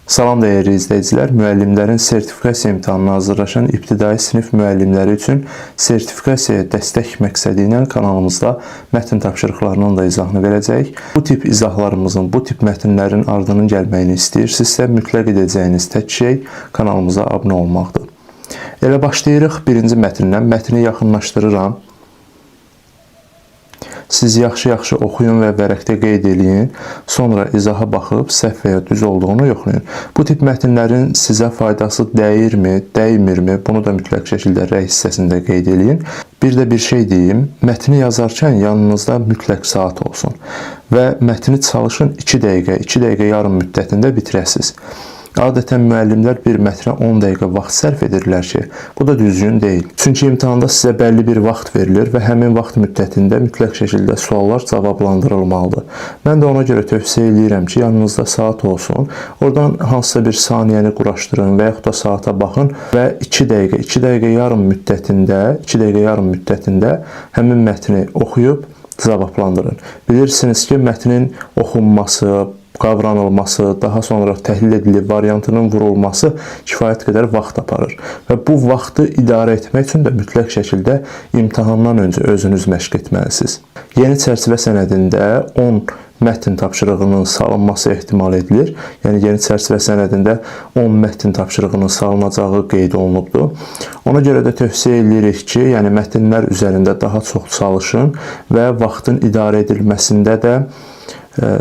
Salam dəyərli izləyicilər, müəllimlərin sertifikasiya imtahanına hazırlaşan ibtidai sinif müəllimləri üçün sertifikasiyaya dəstək məqsədi ilə kanalımızda mətn tapşırıqlarının da izahını verəcəyik. Bu tip izahlarımızın, bu tip mətnlərin ardının gəlməyini istəyirsinizsə, mütləq edəcəyiniz tək şey kanalımıza abunə olmaqdır. Elə başlayırıq birinci mətndən. Mətni yaxınlaşdırıram. Siz yaxşı-yaxşı oxuyun və vərəqdə qeyd edin. Sonra izaha baxıb səhv və ya düz olduğunu yoxlayın. Bu tip mətnlərin sizə faydası dəyirmi, dəymirmi? Bunu da mütləq şəkildə rəy hissəsində qeyd edin. Bir də bir şey deyim. Mətni yazarkən yanınızda mütləq saat olsun. Və mətni çalışın 2 dəqiqə, 2 dəqiqə yarım müddətində bitirəsiniz. Adətən müəllimlər bir mətnə 10 dəqiqə vaxt sərf edirlər ki, bu da düzgün deyil. Çünki imtahanda sizə bəlli bir vaxt verilir və həmin vaxt müddətində mütləq şəkildə suallar cavablandırılmalıdır. Mən də ona görə tövsiyə edirəm ki, yanınızda saat olsun. Oradan hansısa bir saniyəni quraşdırın və yaxud da saata baxın və 2 dəqiqə, 2 dəqiqə yarım müddətində həmin mətni oxuyub cavablandırın. Bilirsiniz ki, mətnin oxunması, qavranılması, daha sonra təhlil edilib variantının vurulması kifayət qədər vaxt aparır. Və bu vaxtı idarə etmək üçün də mütləq şəkildə imtahandan öncə özünüz məşq etməlisiniz. Yeni çərçivə sənədində 10 mətn tapşırığının salınması ehtimal edilir. Yəni, yeni çərçivə sənədində 10 mətn tapşırığının salınacağı qeyd olunubdur. Ona görə də tövsiyə edirik ki, yəni mətnlər üzərində daha çox çalışın və vaxtın idarə edilməsində də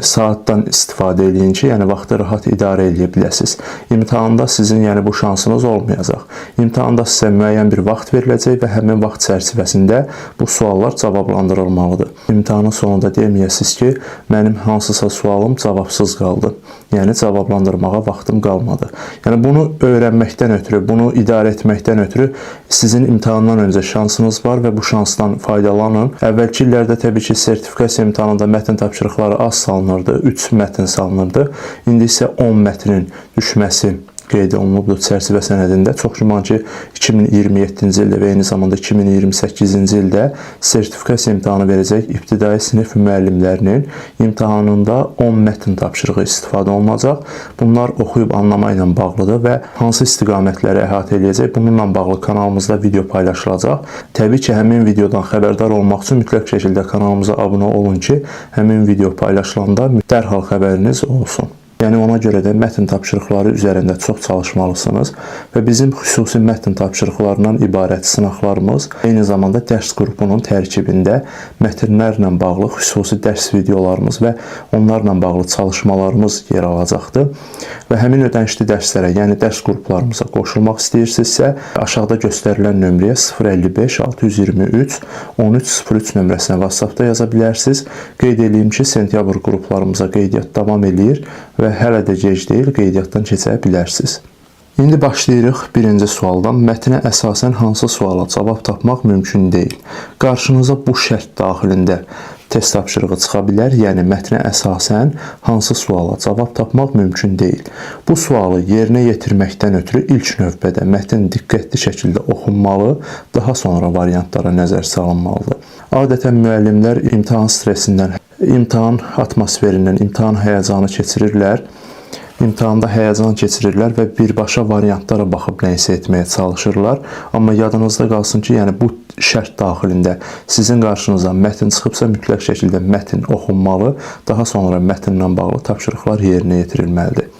saatdan istifadə edin ki, yəni vaxtı rahat idarə edə biləsiniz. İmtahanda sizin bu şansınız olmayacaq. İmtahanda sizə müəyyən bir vaxt veriləcək və həmin vaxt çərçivəsində bu suallar cavablandırılmalıdır. İmtahanın sonunda deməyəsiniz ki, mənim hansısa sualım cavabsız qaldı. Yəni cavablandırmağa vaxtım qalmadı. Yəni bunu öyrənməkdən ötürü, bunu idarə etməkdən ötürü sizin imtahandan öncə şansınız var və bu şansdan faydalanın. Əvvəlki illərdə təbii ki, sertifikasiya imtahanında mətn tapşırıqları az salınırdı, 3 mətn salınırdı. İndi isə 10 mətnin düşməsi qeyd olunubdur çərçivə sənədində. Çox güman ki, 2027-ci ildə və eyni zamanda 2028-ci ildə sertifikasiya imtahanı verəcək ibtidai sinif müəllimlərinin imtahanında 10 mətn tapşırığı istifadə olunacaq. Bunlar oxuyub anlama ilə bağlıdır və hansı istiqamətləri əhatə edəcək, bununla bağlı kanalımızda video paylaşılacaq. Təbii ki, həmin videodan xəbərdar olmaq üçün mütləq şəkildə kanalımıza abunə olun ki, həmin video paylaşılanda dərhal xəbəriniz olsun. Yəni ona görə də mətn tapşırıqları üzərində çox çalışmalısınız və bizim xüsusi mətn tapşırıqlarından ibarət sınaqlarımız eyni zamanda dərs qrupunun tərkibində mətnlərlə bağlı xüsusi dərs videolarımız və onlarla bağlı çalışmalarımız yer alacaqdır. Və həmin ödənişli dərslərə, yəni dərs qruplarımıza qoşulmaq istəyirsinizsə, aşağıda göstərilən nömrəyə 055 623 1303 nömrəsinə WhatsApp-da yaza bilərsiniz. Qeyd edeyim ki, sentyabr qruplarımıza qeydiyyat davam edir və hələ də gec deyil, qeydiyyatdan keçə bilərsiniz. İndi başlayırıq birinci sualdan. Mətnə əsasən hansı suala cavab tapmaq mümkün deyil? Qarşınıza bu şərt daxilində test tapşırığı çıxa bilər, yəni mətnə əsasən hansı suala cavab tapmaq mümkün deyil. Bu sualı yerinə yetirməkdən ötürü ilk növbədə mətn diqqətli şəkildə oxunmalı, daha sonra variantlara nəzər salınmalıdır. Adətən müəllimlər imtahan stresindən, imtahan atmosferindən, imtahan həyəcanı keçirirlər. İmtahanda həyəcan keçirirlər və birbaşa variantlara baxıb nəyisə etməyə çalışırlar. Amma yadınızda qalsın ki, yəni bu şərt daxilində sizin qarşınıza mətn çıxıbsa, mütləq şəkildə mətn oxunmalı, daha sonra mətnlə bağlı tapşırıqlar yerinə yetirilməlidir.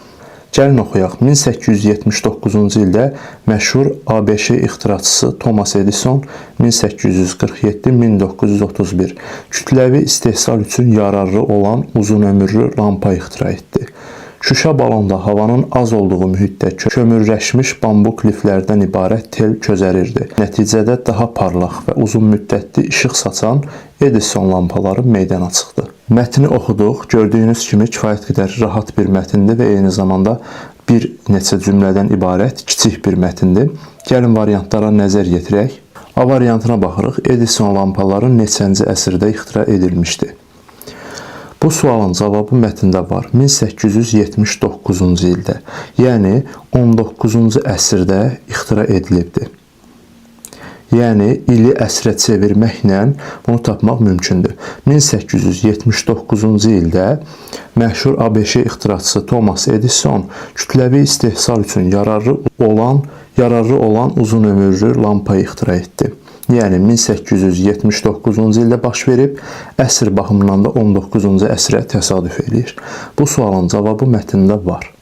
Gəlin oxuyaq. 1879-cu ildə məşhur ABŞ ixtiraçısı Thomas Edison 1847-1931 kütləvi istehsal üçün yararlı olan uzun ömürlü lampa ixtira etdi. Şüşə balonda havanın az olduğu mühitdə kömürləşmiş bambuk liflərdən ibarət tel közərirdi. Nəticədə daha parlaq və uzun müddətli işıq saçan Edison lampaları meydana çıxdı. Mətni oxuduq. Gördüyünüz kimi kifayət qədər rahat bir mətndir və eyni zamanda bir neçə cümlədən ibarət kiçik bir mətndir. Gəlin variantlara nəzər yetirək. A variantına baxırıq. Edison lampaları neçənci əsrdə ixtira edilmişdi? Bu sualın cavabı mətndə var. 1879-cu ildə, yəni 19-cu əsrdə ixtira edilibdir. Yəni ili əsrə çevirməklə bunu tapmaq mümkündür. 1879-cu ildə məşhur ABŞ ixtiraçısı Thomas Edison kütləvi istehsal üçün yararlı olan uzun ömürlü lampa ixtira etdi. Yəni 1879-cu ildə baş verib, əsr baxımından da 19-cu əsrə təsadüf edir. Bu sualın cavabı mətndə var.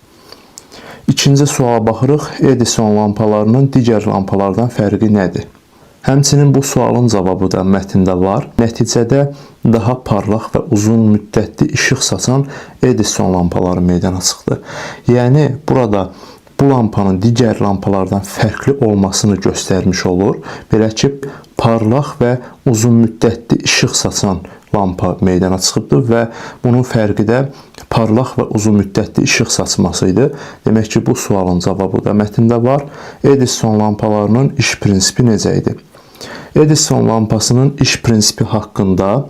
İkinci suala baxırıq. Edison lampalarının digər lampalardan fərqi nədir? Həmçinin bu sualın cavabı da mətndə var. Nəticədə daha parlaq və uzun müddətli işıq saçan Edison lampaları meydana çıxdı. Yəni burada bu lampanın digər lampalardan fərqli olmasını göstərmiş olur. Belə ki, parlaq və uzun müddətli işıq saçan lampa meydana çıxıbdır və bunun fərqi də parlaq və uzun müddətli işıq saçması idi. Demək ki, bu sualın cavabı da mətndə var. Edison lampalarının iş prinsipi necə idi? Edison lampasının iş prinsipi haqqında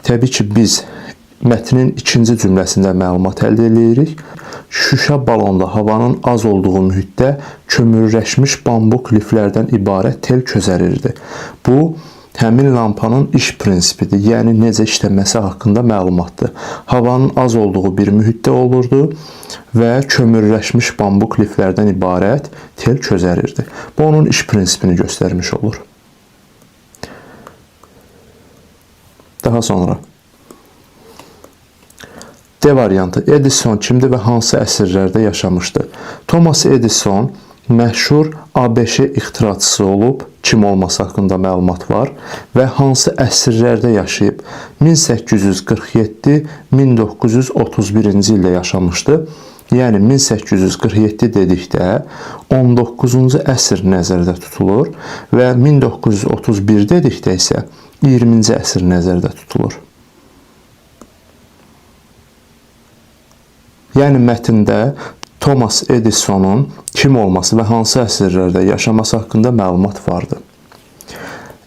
təbii ki, biz mətnin ikinci cümləsində məlumat əldə edirik. Şüşə balonda havanın az olduğu mühitdə kömürləşmiş bambuk liflərdən ibarət tel közərirdi. Bu, həmin lampanın iş prinsipidir, yəni necə işləməsi haqqında məlumatdır. Havanın az olduğu bir mühitdə olurdu və kömürləşmiş bambuk liflərdən ibarət tel közərirdi. Bu, onun iş prinsipini göstərmiş olur. Daha sonra D variantı. Edison kimdir və hansı əsrlərdə yaşamışdı? Thomas Edison məşhur ABŞ ixtiraçısı olub, kim olması haqqında məlumat var və hansı əsrlərdə yaşayıb? 1847-1931-ci ildə yaşamışdı. Yəni 1847 dedikdə 19-cu əsr nəzərdə tutulur və 1931 dedikdə isə 20-ci əsr nəzərdə tutulur. Yəni mətndə Thomas Edisonun kim olması və hansı əsrlərdə yaşaması haqqında məlumat vardı.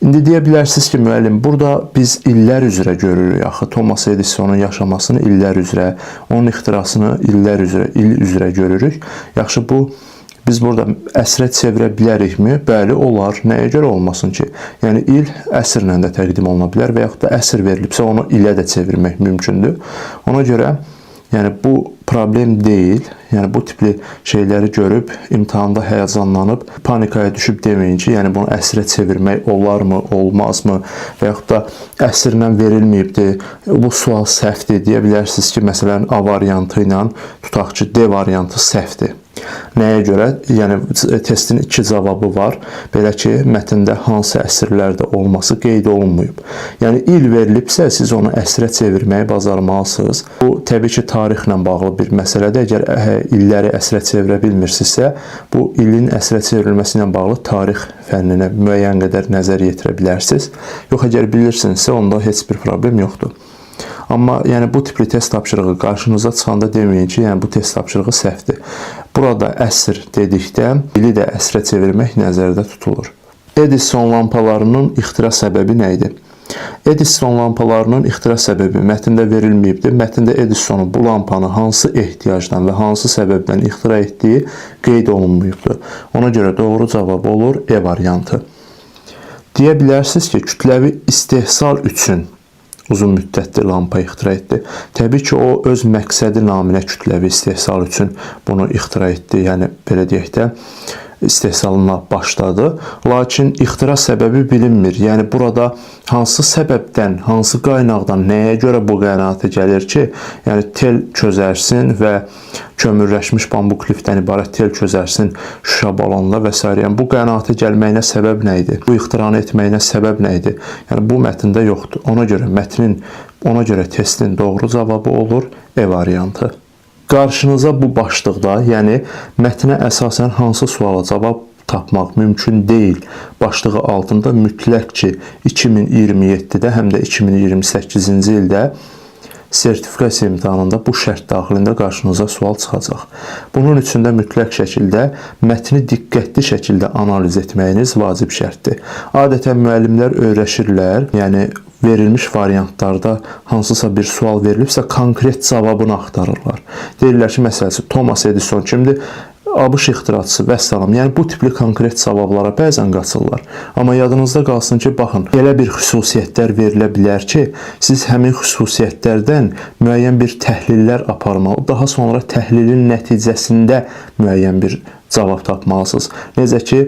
İndi deyə bilərsiniz ki, müəllim, burada biz illər üzrə görürük. Axı Thomas Edisonun yaşamasını illər üzrə, onun ixtirasını il üzrə görürük. Yaxşı, biz burada əsrə çevirə bilərikmi? Bəli, olar. Nəyə görə olmasın ki? Yəni, il əsrlə də təqdim oluna bilər və yaxud da əsr verilibsə, onu ilə də çevirmək mümkündür. Ona görə, yəni, bu problem deyil. Yəni, bu tipli şeyləri görüb, imtahanda həyəcanlanıb, panikaya düşüb deməyin ki, yəni, bunu əsrə çevirmək olarmı, olmazmı və yaxud da əsrlə verilməyibdir, bu sual səhvdir. Deyə bilərsiniz ki, məsələn, A variantı ilə tutaq ki, D variantı səhvdir. Nəyə görə? Yəni, testin iki cavabı var. Belə ki, mətndə hansı əsrlərdə olması qeyd olunmayıb. Yəni, il verilibsə, siz onu əsrə çevirməyi bacarmalısınız. Bu, təbii ki, tarixlə bağlı bir məsələdir. Əgər illəri əsrə çevirə bilmirsinizsə, bu ilin əsrə çevrilməsi ilə bağlı tarix fənninə müəyyən qədər nəzər yetirə bilərsiniz. Yox, əgər bilirsinizsə, onda heç bir problem yoxdur. Amma yəni, bu tipli test tapşırığı qarşınıza çıxanda deməyin ki, yəni, bu test tapşırığı səhvdir. Burada əsr dedikdə ili də əsrə çevirmək nəzərdə tutulur. Edison lampalarının ixtira səbəbi nə idi? Edison lampalarının ixtira səbəbi mətndə verilməyibdir. Mətndə Edisonun bu lampanı hansı ehtiyacdan və hansı səbəbdən ixtira etdiyi qeyd olunmayıbdır. Ona görə doğru cavab olur E variantı. Deyə bilərsiniz ki, kütləvi istehsal üçün uzun müddətli lampa ixtira etdi. Təbii ki, o öz məqsədi naminə kütləvi istehsal üçün bunu ixtira etdi. Yəni, belə deyək də, istehsalına başladı. Lakin ixtira səbəbi bilinmir. Yəni, burada hansı səbəbdən, hansı qaynaqdan, nəyə görə bu qənaətə gəlir ki, yəni tel közərsin və kömürləşmiş bambuk lifdən ibarət tel közərsin şüşə balonla və s. Yəni, bu qənaətə gəlməyinə səbəb nə idi? Bu ixtiranı etməyinə səbəb nə idi? Yəni, bu mətndə yoxdur. Ona görə testin doğru cavabı olur E variantı. Qarşınıza bu başlıqda, yəni mətnə əsasən hansı suala cavab tapmaq mümkün deyil başlığı altında mütləq ki 2027-də həm də 2028-ci ildə sertifikasiya imtahanında bu şərt daxilində qarşınıza sual çıxacaq. Bunun üçün də mütləq şəkildə mətni diqqətli şəkildə analiz etməyiniz vacib şərtdir. Adətən müəllimlər öyrəşirlər, yəni verilmiş variantlarda hansısa bir sual verilibsə konkret cavabını axtarırlar. Deyirlər ki, məsələsi Thomas Edison kimdir? ABŞ ixtiraçısı və salam. Yəni bu tipli konkret cavablara bəzən qaçırlar. Amma yadınızda qalsın ki, baxın, elə bir xüsusiyyətlər verilə bilər ki, siz həmin xüsusiyyətlərdən müəyyən bir təhlillər aparmalı, daha sonra təhlilin nəticəsində müəyyən bir cavab tapmalısınız. Necə ki,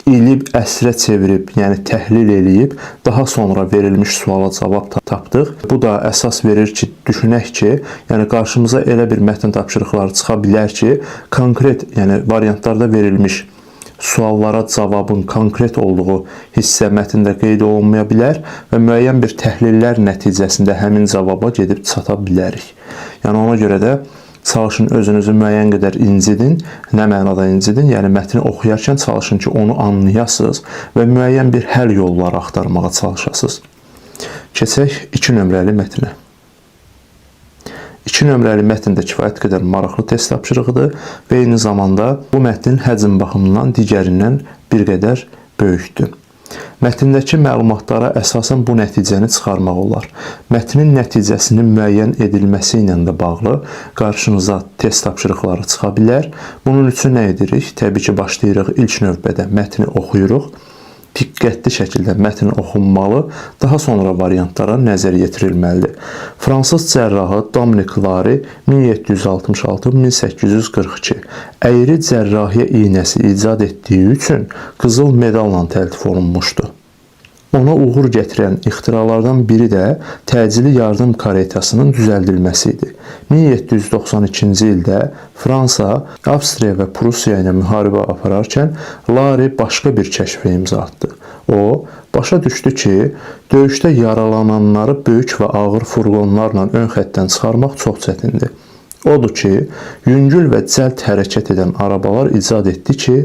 ilib əsrə çevirib, yəni təhlil eləyib, daha sonra verilmiş suala cavab tapdıq. Bu da əsas verir ki, düşünək ki, yəni qarşımıza elə bir mətn tapşırıqları çıxa bilər ki, konkret, yəni variantlarda verilmiş suallara cavabın konkret olduğu hissə mətndə qeyd olunmaya bilər və müəyyən bir təhlillər nəticəsində həmin cavaba gedib çata bilərik. Yəni ona görə də çalışın özünüzü müəyyən qədər incidin. Nə mənada incidin? Yəni mətni oxuyarkən çalışın ki, onu anlayasınız və müəyyən bir həll yolları axtarmağa çalışasınız. Keçək 2 nömrəli mətnə. 2 nömrəli mətn də kifayət qədər maraqlı test tapşırığıdır və eyni zamanda bu mətnin həcm baxımından digərindən bir qədər böyükdür. Mətndəki məlumatlara əsasən bu nəticəni çıxarmaq olar. Mətnin nəticəsinin müəyyən edilməsi ilə də bağlı qarşınıza test tapşırıqları çıxa bilər. Bunun üçün nə edirik? Təbii ki, başlayırıq ilk növbədə mətni oxuyuruq. Diqqətli şəkildə mətn oxunmalı, daha sonra variantlara nəzər yetirilməlidir. Fransız cərrahı Dominik Lari 1766-1842 əyri cərrahiyyə iynəsi icad etdiyi üçün qızıl medalla təltif olunmuşdu. Ona uğur gətirən ixtiralardan biri də təcili yardım karetasının düzəldilməsi idi. 1792-ci ildə Fransa, Avstriya və Prusiya ilə müharibə apararkən Lari başqa bir kəşfə imza atdı. O, başa düşdü ki, döyüşdə yaralananları böyük və ağır furqonlarla ön xəttdən çıxarmaq çox çətindir. Odur ki, yüngül və cəld hərəkət edən arabalar icad etdi ki,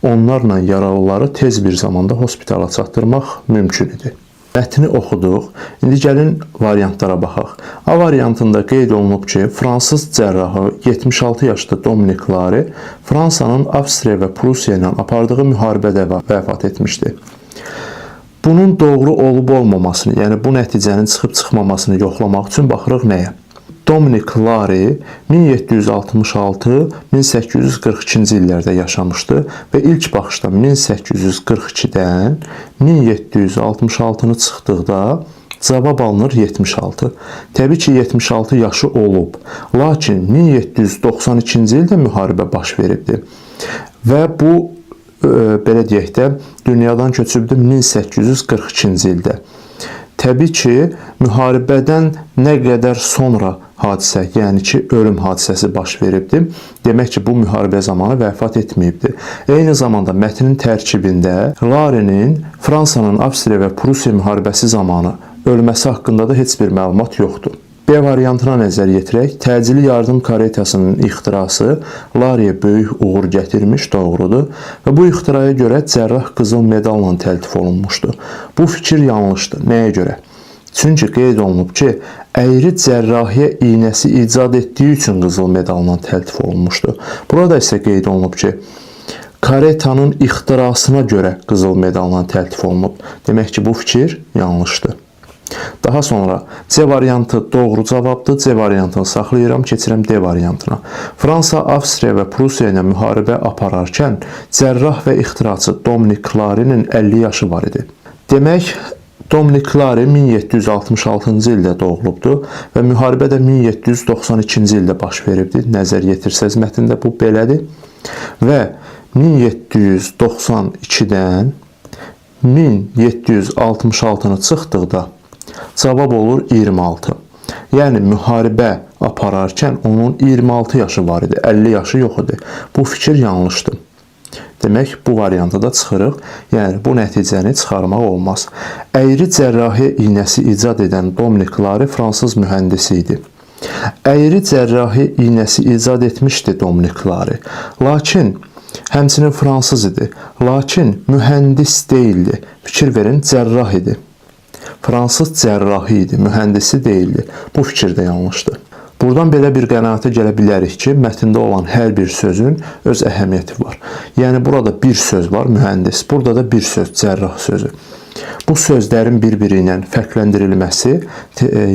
onlarla yaralıları tez bir zamanda hospitala çatdırmaq mümkün idi. Mətni oxuduq. İndi gəlin variantlara baxaq. A variantında qeyd olunub ki, Fransız cərrahı 76 yaşlı Dominik Lari Fransanın Avstriya və Prusiya ilə apardığı müharibədə vəfat etmişdi. Bunun doğru olub-olmamasını, yəni bu nəticənin çıxıb-çıxmamasını yoxlamaq üçün baxırıq nəyə? Dominik Lari 1766-1842-ci illərdə yaşamışdı və ilk baxışda 1842-dən 1766-nı çıxdıqda cavab alınır 76. Təbii ki, 76 yaşı olub, lakin 1792-ci ildə müharibə baş veribdi və bu, belə deyək də, dünyadan köçübdü 1842-ci ildə. Təbii ki, müharibədən nə qədər sonra hadisə, yəni ki, ölüm hadisəsi baş veribdi. Demək ki, bu müharibə zamanı vəfat etməyibdi. Eyni zamanda mətnin tərkibində Larinin Fransanın Avstriya və Prusiya müharibəsi zamanı ölməsi haqqında da heç bir məlumat yoxdur. B variantına nəzər yetirək. Təcili yardım karetasının ixtirası Lariyə böyük uğur gətirmiş, doğrudur. Və bu ixtiraya görə cərrah qızıl medalla təltif olunmuşdu. Bu fikir yanlışdır. Nəyə görə? Çünki qeyd olunub ki, əyri cərrahiyyə iynəsi icad etdiyi üçün qızıl medalla təltif olunmuşdu. Burada isə qeyd olunub ki, karetanın ixtirasına görə qızıl medalla təltif olunub. Demək ki, bu fikir yanlışdır. Daha sonra C variantı doğru cavabdır. C variantını saxlayıram, keçirəm D variantına. Fransa, Avstriya və Prusiya ilə müharibə apararkən cərrah və ixtiraçı Dominik Larinin 50 yaşı var idi. Demək, Dominik Lari 1766-cı ildə doğulubdur və müharibə də 1792-ci ildə baş veribdir. Nəzər yetirsəz mətndə bu belədir. Və 1792-dən 1766-nı çıxdıqda cavab olur 26. Yəni müharibə apararkən onun 26 yaşı var idi, 50 yaşı yox idi. Bu fikir yanlışdır. Demək, bu variantı da çıxırıq. Yəni, bu nəticəni çıxarmaq olmaz. Əyri cərrahiyyə iynəsi icad edən Dominik Lari fransız mühəndisi idi. Əyri cərrahiyyə iynəsi icad etmişdi Dominik Lari. Lakin, həmçinin fransız idi. Lakin, mühəndis deyildi. Fikir verin, cərrah idi. Fransız cərrahı idi, mühəndisi deyildi. Bu fikir də yanlışdır. Buradan belə bir qənaətə gələ bilərik ki, mətndə olan hər bir sözün öz əhəmiyyəti var. Yəni, burada bir söz var, mühəndis. Burada da bir söz, cərrah sözü. Bu sözlərin bir-biri ilə fərqləndirilməsi,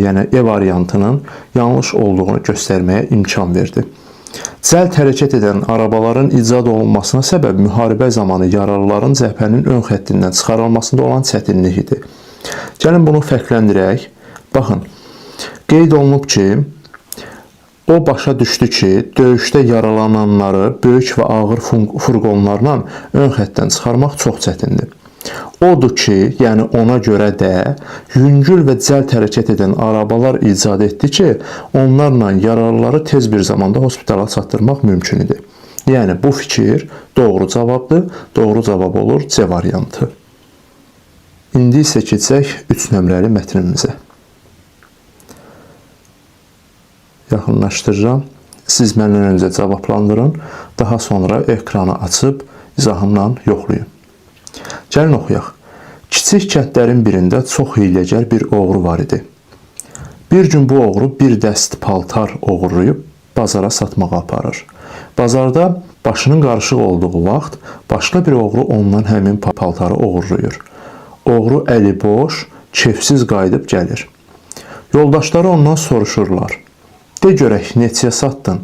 yəni E variantının yanlış olduğunu göstərməyə imkan verdi. Cəld hərəkət edən arabaların icad olunmasına səbəb müharibə zamanı yaralıların cəbhənin ön xəttindən çıxarılmasında olan çətinlik idi. Gəlin bunu fərqləndirək. Baxın, qeyd olunub ki, o başa düşdü ki, döyüşdə yaralananları böyük və ağır furqonlarla ön xəttdən çıxarmaq çox çətindir. Odur ki, yəni ona görə də yüngül və cəld hərəkət edən arabalar icad etdi ki, onlarla yaralıları tez bir zamanda hospitala çatdırmaq mümkün idi. Yəni bu fikir doğru cavabdır. Doğru cavab olur C variantı. İndi isə keçək 3 nömrəli mətnimizə. Yaxınlaşdırıram. Siz məndən öncə cavablandırın, daha sonra ekranı açıb izahımla yoxlayın. Gəlin oxuyaq. Kiçik kəndlərin birində çox hiyləgər bir oğru var idi. Bir gün bu oğru bir dəst paltar oğurlayıb bazara satmağa aparır. Bazarda başının qarışıq olduğu vaxt başqa bir oğru ondan həmin paltarı oğurlayır. Oğru əli boş, kefsiz qayıdıb gəlir. Yoldaşları ondan soruşurlar. De görək, neçəyə satdın?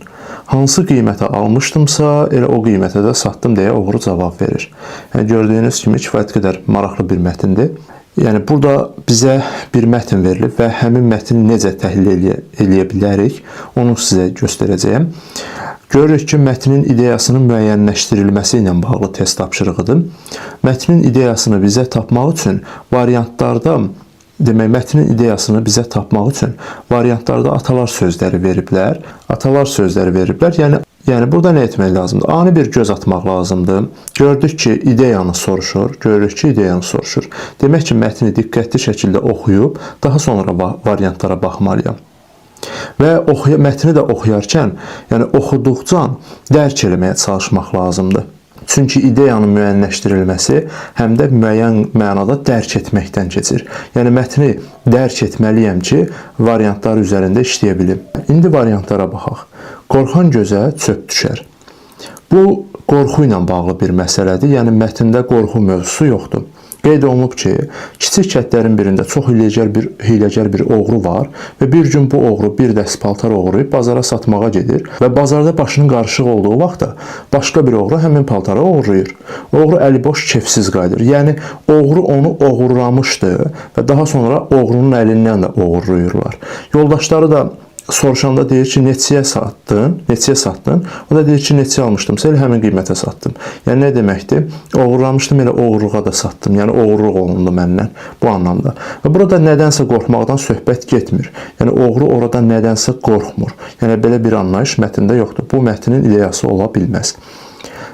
Hansı qiymətə almışdımsa, elə o qiymətə də satdım deyə oğru cavab verir. Yəni, gördüyünüz kimi kifayət qədər maraqlı bir mətindir. Yəni, burada bizə bir mətin verilib və həmin mətni necə təhlil eləyə bilərik, onu sizə göstərəcəyəm. Görürük ki, mətnin ideyasının müəyyənləşdirilməsi ilə bağlı test tapşırığıdır. Mətnin ideyasını bizə tapmaq üçün variantlarda, demək, mətnin ideyasını bizə tapmaq üçün variantlarda atalar sözləri veriblər. Atalar sözləri veriblər. Yəni burada nə etmək lazımdır? Ani bir göz atmaq lazımdır. Gördük ki, ideyanı soruşur. Görürük ki, ideyanı soruşur. Demək ki, mətni diqqətli şəkildə oxuyub, daha sonra variantlara baxmalıyam. Və mətni də oxuyarkən, yəni oxuduqca dərk eləməyə çalışmaq lazımdır. Çünki ideyanın müəyyənləşdirilməsi həm də müəyyən mənada dərk etməkdən keçir. Yəni mətni dərk etməliyəm ki, variantlar üzərində işləyə bilim. İndi variantlara baxaq. Qorxan gözə çöp düşər. Bu qorxu ilə bağlı bir məsələdir. Yəni mətndə qorxu mövzusu yoxdur. Qeyd olunub ki, kiçik kəndlərin birində çox hiyləgər bir oğru var və bir gün bu oğru bir dəst paltar oğurlayıb bazara satmağa gedir və bazarda başının qarışıq olduğu vaxtda başqa bir oğru həmin paltarı oğurlayır. Oğru əliboş, kefsiz qayıdır. Yəni oğru onu oğurlamışdı və daha sonra oğrunun əlindən də oğurlayırlar. Yoldaşları da soruşanda deyir ki, neçəyə satdın? O da deyir ki, neçəyə almışdımsa elə həmin qiymətə satdım. Yəni nə deməkdir? Oğurlamışdım, elə oğurluğa da satdım. Yəni oğurluq olundu məndən bu anlamda. Və burada nədənsə qorxmaqdan söhbət getmir. Yəni oğru orada nədənsə qorxmur. Yəni belə bir anlayış mətndə yoxdur. Bu mətnin ideyası ola bilməz.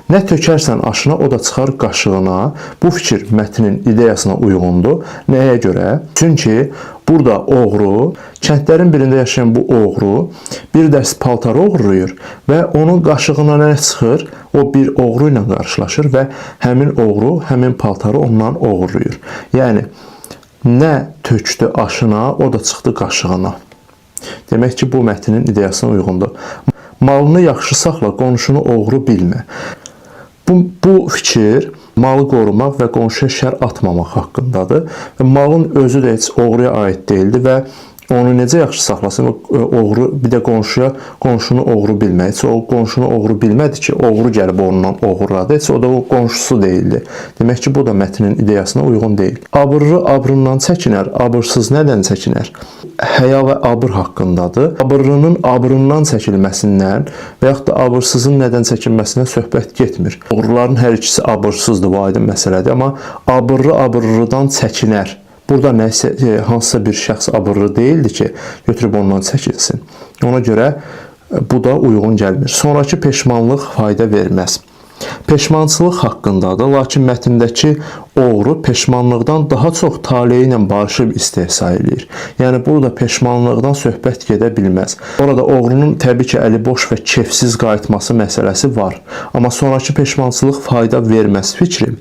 Nə tökərsən aşına, o da çıxar qaşığına. Bu fikir mətnin ideyasına uyğundur. Nəyə görə? Çünki burada oğru, kəndlərin birində yaşayan bu oğru bir dəst paltarı oğurlayır və onun qaşığına nə çıxır? O bir oğru ilə qarşılaşır və həmin oğru həmin paltarı ondan oğurlayır. Yəni, nə tökdü aşına, o da çıxdı qaşığına. Demək ki, bu mətnin ideyasına uyğundur. Malını yaxşı saxla, qonşunu oğru bilmə. Bu fikir malı qorumaq və qonşuya şər atmamaq haqqındadır. Və malın özü də heç oğruya aid deyildi və onu necə yaxşı saxlasın, oğru bir də qonşunu oğru bilmək. Heç o qonşunu oğru bilmədi ki, oğru gəlib ondan oğurladı. Heç o da o qonşusu deyildi. Demək ki, bu da mətnin ideyasına uyğun deyil. Abırlı abrından çəkinər, abırsız nədən çəkinər? Həya və abır haqqındadır. Abırlının abrından çəkilməsindən və yaxud da abırsızın nədən çəkinməsindən söhbət getmir. Oğruların hər ikisi abırsızdır, bu aydın məsələdir. Amma abırlı abırlıdan çəkinər. Burada hansısa bir şəxs abırlı deyildi ki, götürüb ondan çəkilsin. Ona görə bu da uyğun gəlmir. Sonrakı peşmanlıq fayda verməz. Peşmançılıq haqqındadır, lakin mətndəki oğru peşmanlıqdan daha çox taleyi ilə barışıb istehsa edir. Yəni, burada peşmanlıqdan söhbət gedə bilməz. Orada oğrunun təbii ki, əli boş və kefsiz qayıtması məsələsi var. Amma sonraki peşmançılıq fayda verməz fikri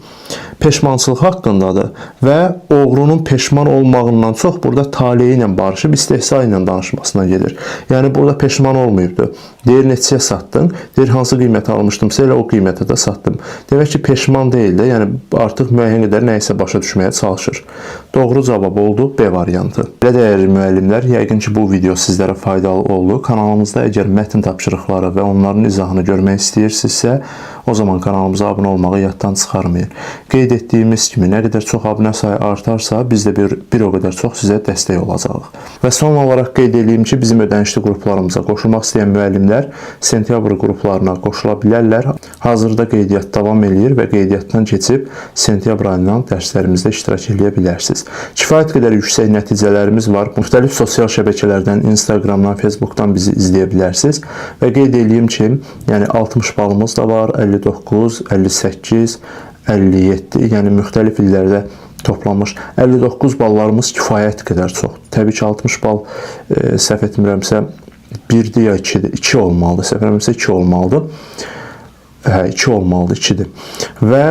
peşmançılıq haqqındadır və oğrunun peşman olmağından çox burada taleyi ilə barışıb istehsa ilə danışmasına gedir. Yəni, burada peşman olmayıbdır. Deyir, neçəyə satdın? Deyir, hansı qiymətə almışdımsa elə o qiymətə də satdım. Demək ki, peşman deyil də, yəni artıq müəyyən qədər nəyisə başa düşməyə çalışır. Doğru cavab oldu B variantı. Belə dəyərli müəllimlər, yəqin ki, bu video sizlərə faydalı oldu. Kanalımızda əgər mətn tapşırıqları və onların izahını görmək istəyirsinizsə, o zaman kanalımıza abunə olmağı yaddan çıxarmayın. Qeyd etdiyimiz kimi, nə qədər çox abunə sayı artarsa, biz də bir o qədər çox sizə dəstək olacağıq. Və son olaraq qeyd edeyim ki, bizim ödənişli qruplarımıza qoşulmaq istəyən müəllimlər sentyabr qruplarına qoşula bilərlər. Hazırda qeydiyyat davam edir və qeydiyyatdan keçib sentyabr ayından dərslərimizdə iştirak edə bilərsiniz. Kifayət qədər yüksək nəticələrimiz var. Müxtəlif sosial şəbəkələrdən, Instagramdan, Facebookdan bizi izləyə bilərsiniz. Və qeyd edeyim ki, yəni 60 balımız da var, 59, 58, 57, yəni müxtəlif illərdə toplanmış 59 ballarımız kifayət qədər çoxdur. Təbii ki, 60 bal səhv etmirəmsə 1-dir ya 2-dir, 2 olmalıdır, səhv etmirəmsə 2 olmalıdır. Hə, 2 olmalıdır, 2-dir. Və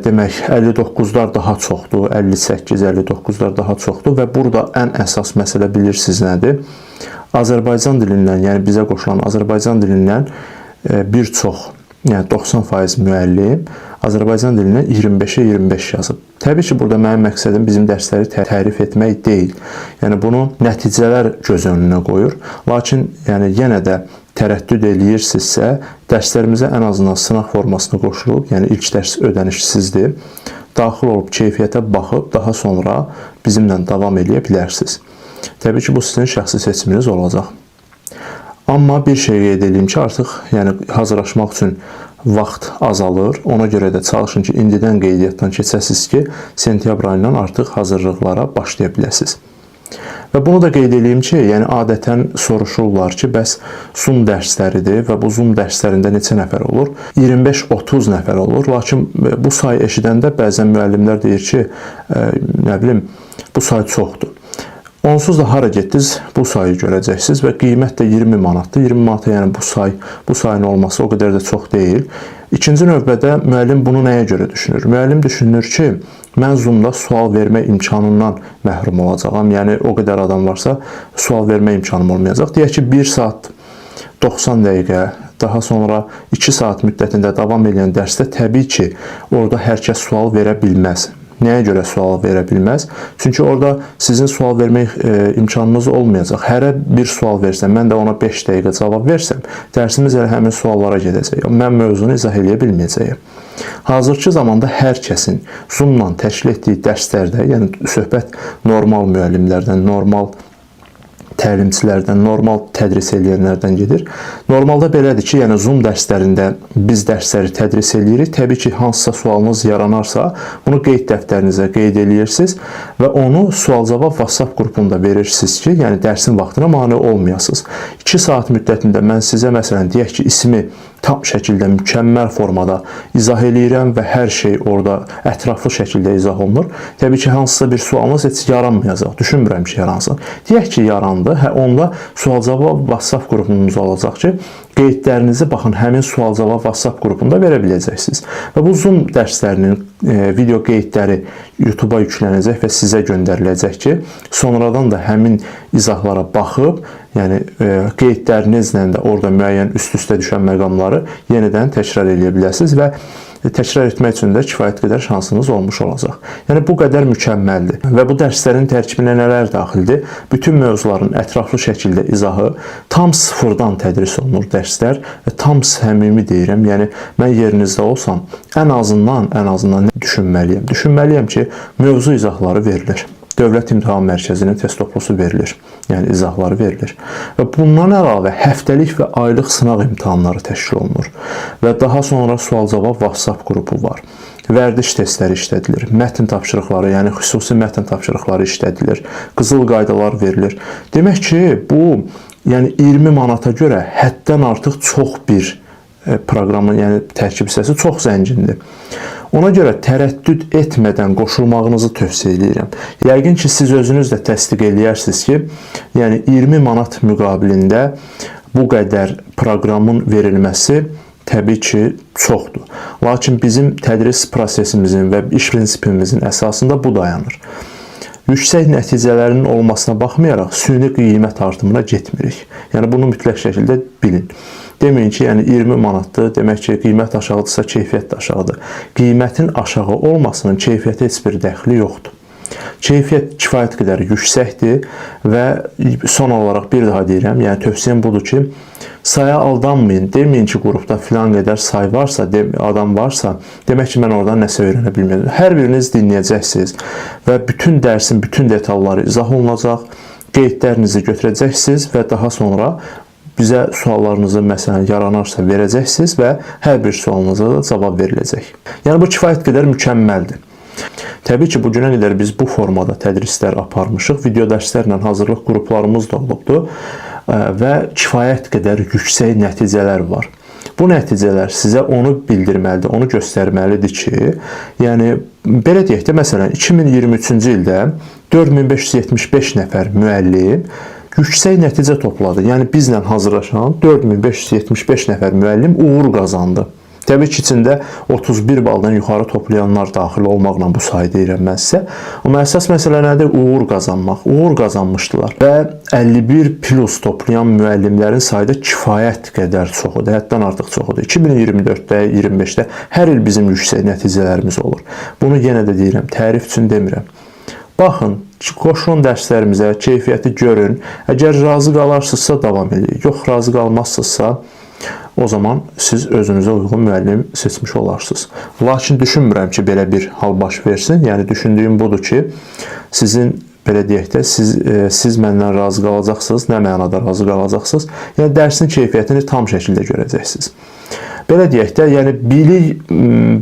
demək, 59-lar daha çoxdur, 58, 59-lar daha çoxdur və burada ən əsas məsələ bilirsiniz nədir? Azərbaycan dilindən, yəni bizə qoşulan Azərbaycan dilindən bir çox, yəni 90% müəllim Azərbaycan dilindən 25-ə 25 yazıb. Təbii ki, burada mənim məqsədim bizim dərsləri tərif etmək deyil. Yəni bunu nəticələr göz önünə qoyur. Lakin yəni yenə də tərəddüd eləyirsinizsə, dərslərimizə ən azından sınaq formasına qoşulub, yəni ilk dərs ödənişsizdir. Daxil olub keyfiyyətə baxıb, daha sonra bizimlə davam edə bilərsiniz. Təbii ki, bu sizin şəxsi seçiminiz olacaq. Amma bir şey qeyd edeyim ki, artıq yəni hazırlaşmaq üçün vaxt azalır. Ona görə də çalışın ki, indidən qeydiyyatdan keçəsiniz ki, sentyabr ayından artıq hazırlıqlara başlaya biləsiniz. Və bunu da qeyd edeyim ki, yəni adətən soruşurlar ki, bəs Zoom dərsləridir və bu Zoom dərslərində neçə nəfər olur? 25-30 nəfər olur. Lakin bu sayı eşidəndə bəzən müəllimlər deyir ki, nə bilim, bu sayı çoxdur. Onsuz da hara getdiniz, bu sayı görəcəksiniz və qiymət də 20 manatdır. 20 manata yəni bu sayın olması o qədər də çox deyil. İkinci növbədə müəllim bunu nəyə görə düşünür? Müəllim düşünür ki, mən Zoomda sual vermə imkanından məhrum olacağam. Yəni o qədər adam varsa sual vermə imkanım olmayacaq. Deyək ki, 1 saat 90 dəqiqə, daha sonra 2 saat müddətində davam edən dərsdə təbii ki, orada hər kəs sual verə bilməz. Nəyə görə sual verə bilməz? Çünki orada sizin sual vermək imkanınız olmayacaq. Hərə bir sual versəm, mən də ona 5 dəqiqə cavab versəm, dərsimiz elə həmin suallara gedəcək. Mən mövzunu izah edə bilməyəcəyim. Hazırki zamanda hər kəsin Zoom-la təşkil etdiyi dərslərdə, yəni söhbət normal müəllimlərdən, normal təlimçilərdən, normal tədris edənlərdən gedir. Normalda belədir ki, yəni Zoom dərslərində biz dərsləri tədris edirik. Təbii ki, hansısa sualınız yaranarsa, bunu qeyd dəftərinizə qeyd edirsiniz və onu sual-cavab WhatsApp qrupunda verirsiniz ki, yəni dərsin vaxtına mane olmayasınız. 2 saat müddətində mən sizə məsələn deyək ki, ismi tam şəkildə, mükəmməl formada izah eləyirəm və hər şey orada ətraflı şəkildə izah olunur. Təbii ki, hansısa bir sualınız heç yaranmayacaq. Düşünmürəm ki, yaransın. Deyək ki, yarandı. Onda sual-cavab WhatsApp qrupumuz olacaq ki, qeydlərinizi baxın, həmin sual-cavab WhatsApp qrupunda verə biləcəksiniz. Və bu Zoom dərslərinin video qeydləri YouTube-a yüklənəcək və sizə göndəriləcək ki, sonradan da həmin izahlara baxıb, yəni qeydlərinizlə də orada müəyyən üst-üstə düşən məqamları yenidən təkrar edə bilərsiniz və təkrar etmək üçün də kifayət qədər şansınız olmuş olacaq. Yəni bu qədər mükəmməldir. Və bu dərslərin tərkibinə nələr daxildir? Bütün mövzuların ətraflı şəkildə izahı, tam sıfırdan tədris olunur dərslər və tam səmimi deyirəm. Yəni mən yerinizdə olsam, ən azından düşünməliyəm. Düşünməliyəm ki, mövzu izahları verilir. Dövlət İmtahan Mərkəzinin test toplusu verilir. Yəni izahları verilir. Və bundan əlavə həftəlik və aylıq sınaq imtahanları təşkil olunur. Və daha sonra sual-cavab WhatsApp qrupu var. Vərdiş testləri işlədilir. Mətn tapşırıqları, yəni xüsusi mətn tapşırıqları işlədilir. Qızıl qaydalar verilir. Demək ki, bu yəni 20 manata görə həddən artıq çox bir proqramın, yəni tərkib hissəsi çox zəngindir. Ona görə tərəddüd etmədən qoşulmağınızı tövsiyə edirəm. Yəqin ki, siz özünüz də təsdiq eləyərsiniz ki, yəni 20 manat müqabilində bu qədər proqramın verilməsi təbii ki, çoxdur. Lakin bizim tədris prosesimizin və iş prinsipimizin əsasında bu dayanır. Yüksək nəticələrinin olmasına baxmayaraq süni qiymət artımına getmirik. Yəni bunu mütləq şəkildə bilin. Deməyin ki, yəni 20 manatdır, demək ki, qiymət aşağıdırsa, keyfiyyət də aşağıdır. Qiymətin aşağı olmasının keyfiyyətə heç bir dəxli yoxdur. Keyfiyyət kifayət qədər yüksəkdir və son olaraq bir daha deyirəm, yəni tövsiyəm budur ki, saya aldanmayın. Deməyin ki, qrupda filan qədər say varsa, adam varsa, demək ki, mən oradan nəsə öyrənə bilmirəm. Hər biriniz dinləyəcəksiniz və bütün dərsin bütün detalları izah olunacaq, qeydlərinizi götürəcəksiniz və daha sonra bizə suallarınızı məsələn yaranarsa verəcəksiniz və hər bir sualınıza da cavab veriləcək. Yəni bu kifayət qədər mükəmməldir. Təbii ki, bu günə qədər biz bu formada tədrislər aparmışıq. Video dərslərlə hazırlıq qruplarımız da olubdur və kifayət qədər yüksək nəticələr var. Bu nəticələr sizə onu bildirməlidir, onu göstərməlidir ki, yəni belə deyək də, məsələn 2023-cü ildə 4575 nəfər müəllim yüksək nəticə topladı. Yəni bizlə hazırlaşan 4575 nəfər müəllim uğur qazandı. Təbii ki, içində 31 baldan yuxarı toplayanlar daxil olmaqla bu sayı deyirəm mən sizə. Amma əsas məsələ nədir? Uğur qazanmaq. Uğur qazanmışdılar. Və 51 plus toplayan müəllimlərin sayı da kifayət qədər çoxudur. Həddən artıq çoxudur. 2024-də, 25-də hər il bizim yüksək nəticələrimiz olur. Bunu yenə də deyirəm, tərif üçün demirəm. Baxın, qoşulun dərslərimizə, keyfiyyəti görün. Əgər razı qalarsınızsa davam edin. Yox, razı qalmazsınızsa o zaman siz özünüzə uyğun müəllim seçmiş olarsınız. Lakin düşünmürəm ki, belə bir hal baş versin. Yəni düşündüyüm budur ki, sizin belə deyək də, siz məndən razı qalacaqsınız. Nə mənada razı qalacaqsınız? Yəni dərsin keyfiyyətini tam şəkildə görəcəksiniz. Belə deyək də, yəni bilik,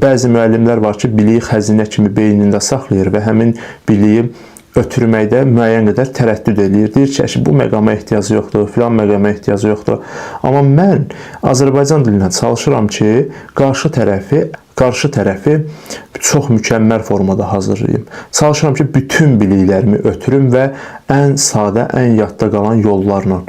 bəzi müəllimlər var ki, biliyi xəzinə kimi beynində saxlayır və həmin biliyi ötürməkdə müəyyən qədər tərəddüd edir. Deyir ki, bu məqama ehtiyacı yoxdur, filan məqama ehtiyacı yoxdur. Amma mən Azərbaycan dilindən çalışıram ki, qarşı tərəfi çox mükəmməl formada hazırlayım. Çalışıram ki, bütün biliklərimi ötürüm və ən sadə, ən yadda qalan yollarla.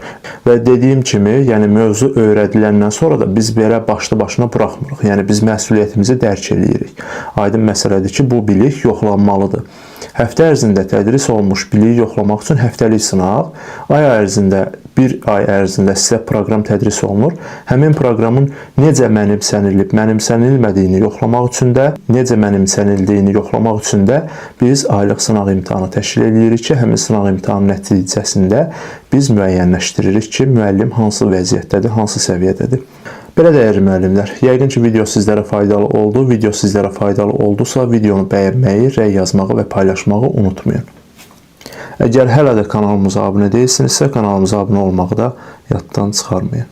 Və dediyim kimi, yəni mövzu öyrədiləndən sonra da biz belə başlı başına buraxmırıq. Yəni biz məsuliyyətimizi dərk edirik. Aydın məsələdir ki, bu bilik yoxlanmalıdır. Həftə ərzində tədris olmuş biliyi yoxlamaq üçün həftəlik sınaq, ay ərzində, bir ay ərzində sizə proqram tədris olunur. Həmin proqramın necə mənimsənilib, mənimsənilmədiyini yoxlamaq üçün də, necə mənimsənildiyini yoxlamaq üçün də biz aylıq sınaq imtahanı təşkil edirik ki, həmin sınaq imtahanı nəticəsində biz müəyyənləşdiririk ki, müəllim hansı vəziyyətdədir, hansı səviyyədədir. Belə dəyərli müəllimlər, yəqin ki, video sizlərə faydalı oldu. Video sizlərə faydalı oldusa, videonu bəyənməyi, rəy yazmağı və paylaşmağı unutmayın. Əgər hələ də kanalımıza abunə deyilsinizsə, kanalımıza abunə olmağı da yaddan çıxarmayın.